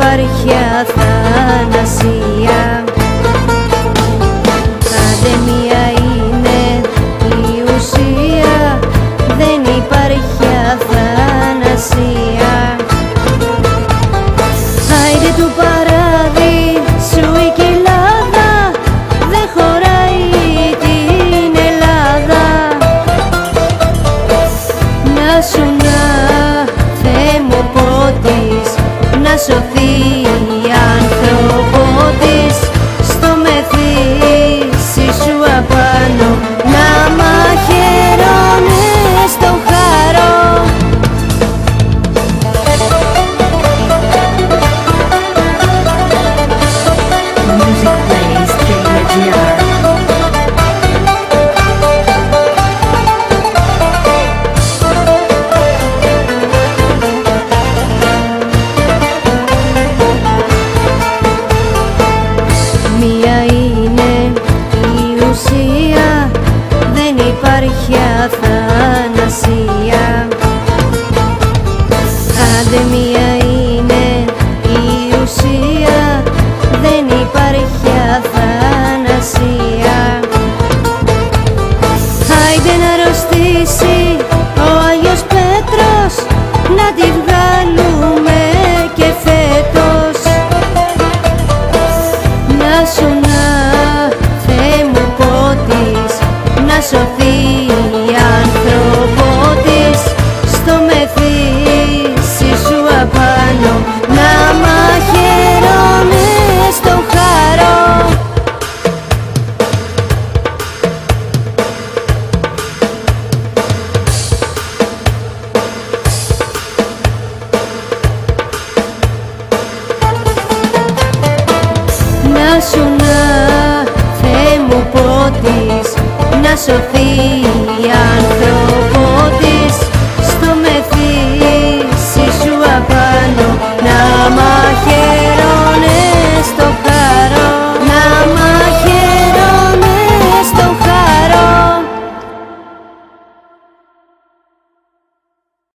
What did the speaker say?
υπάρχει αθανασία. Άντε μία είναι η ουσία, δεν υπάρχει αθανασία. Άιντε του παράδεισου η κοιλάδα, δεν χωράει την Ελλάδα. Να σου να Θεέ μου πότης, να σωθεί η ανθρωπότης, στο μεθύσι σου απάνω να μαχαιρώνε στο χαρό. Μία είναι η ουσία, δεν υπάρχει αθανασία. Άντε μία είναι η ουσία, δεν υπάρχει αθανασία. Άιντε να αρρωστήσει ο Άγιος Πέτρος, να τη βγάλουμε και φέτος. Να σου να Θεέ μου πότης, να σωθεί η ανθρωπότης, στο μεθύσι σου απάνω να μαχαιρώνε στο χαρό. Να σου να Θεέ μου πότης, να σωθεί η ανθρωπότης,